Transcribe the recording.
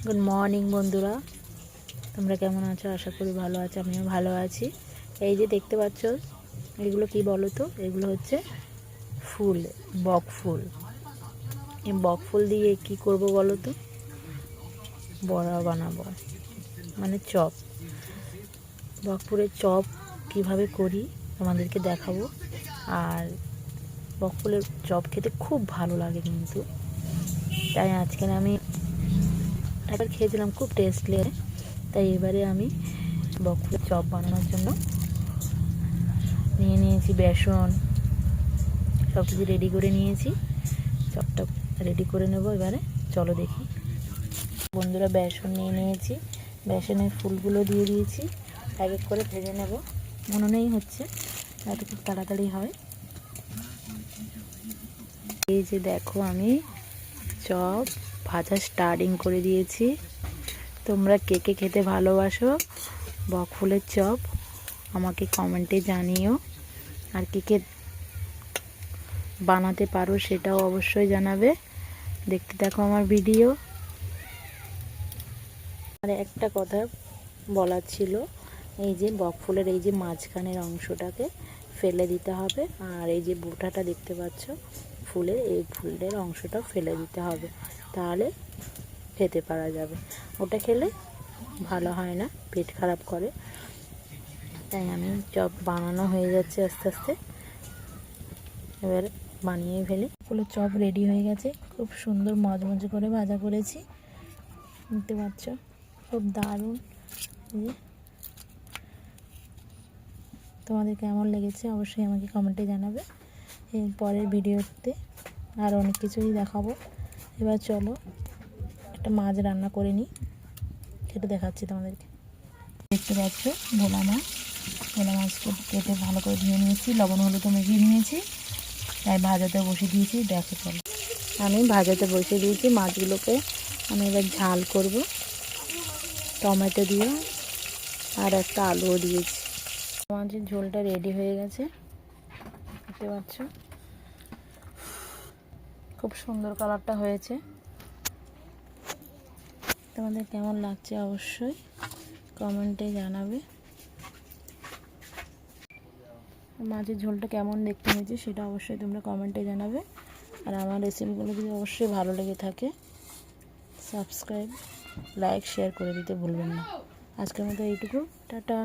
Good morning বন্ধুরা, তোমরা কেমন আছো? আশা করি ভালো আছো, আমিও ভালো আছি। এই যে দেখতে পাচ্ছ, এগুলো কি বলো তো? এগুলো হচ্ছে ফুল, বক ফুল। এই বক ফুল দিয়ে কি করব বলো তো? বড়া বানাবো, মানে চপ। বক ফুলের চপ কিভাবে করি তোমাদেরকে দেখাবো। আর বক ফুলের চপ খেতে খুব ভালো লাগে কিন্তু, তাই আজকে আমি একবার খেয়েছিলাম, খুব টেস্ট লেগে। তাই এবারে আমি বকফুলের চপ বানানোর জন্য নিয়েছি বেসন, সব কিছু রেডি করে নিয়েছি। চপটা রেডি করে নেব এবারে। চলো দেখি। বন্ধুরা, বেসন নিয়ে নিয়েছি, বেসনের ফুলগুলো দিয়ে দিয়েছি, এক এক করে ভেজে নেব। মনে হচ্ছে যাতে খুব তাড়াতাড়ি হয়। এই যে দেখো, আমি চপ ভাজা স্টার্টিং করে দিয়েছি। তোমরা কে কে খেতে ভালোবাসো বক ফুলের চপ আমাকে কমেন্টে জানিও। আর কে কে বানাতে পারো সেটাও অবশ্যই জানাবে। দেখতে দেখো আমার ভিডিও। আর একটা কথা বলার ছিল, এই যে বক ফুলের এই যে মাঝখানের অংশটাকে ফেলে দিতে হবে। আর এই যে বোটাটা দেখতে পাচ্ছ ফুলের, এই ফুলের অংশটা ফেলে দিতে হবে, তাহলে খেতে পারা যাবে। ওটা খেলে ভালো হয় না, পেট খারাপ করে। তাই আমি চপ বানানো হয়ে যাচ্ছে আস্তে আস্তে, এবার বানিয়ে ফেলি। ফুলের চপ রেডি হয়ে গেছে, খুব সুন্দর মজমজে করে ভাজা করেছি, দেখতে পাচ্ছ, খুব দারুণ। তোমাদের কেমন লেগেছে অবশ্যই আমাকে কমেন্টে জানাবে। এর পরের ভিডিওতে আর অনেক কিছুই দেখাবো। এবার চলো একটা মাছ রান্না করে নিই, সেটা দেখাচ্ছি তোমাদেরকে। দেখতে পাচ্ছ ভোলা মাছ, ভোলা মাছকে কেটে ভালো করে ধুয়ে নিয়েছি, লবণ হলুদ মেখে নিয়েছি, তাই ভাজাতে বসিয়ে দিয়েছি। দেখো চলো, আমি ভাজাতে বসিয়ে দিয়েছি মাছগুলোকে। আমি এবার ঝাল করব টমেটো দিয়ে, আর একটা আলুও দিয়েছি। মাছের ঝোলটা রেডি হয়ে গেছে, দেখতে পাচ্ছ, খুব সুন্দর কালারটা হয়েছে। তোমাদের কেমন লাগছে অবশ্যই কমেন্টে জানাবে। মাছের ঝোলটা কেমন দেখতে হয়েছে সেটা অবশ্যই তোমরা কমেন্টে জানাবে। আর আমার রেসিপিগুলো যদি অবশ্যই ভালো লেগে থাকে, সাবস্ক্রাইব, লাইক, শেয়ার করে দিতে ভুলবেন না। আজকের মতো এইটুকু, টাটা।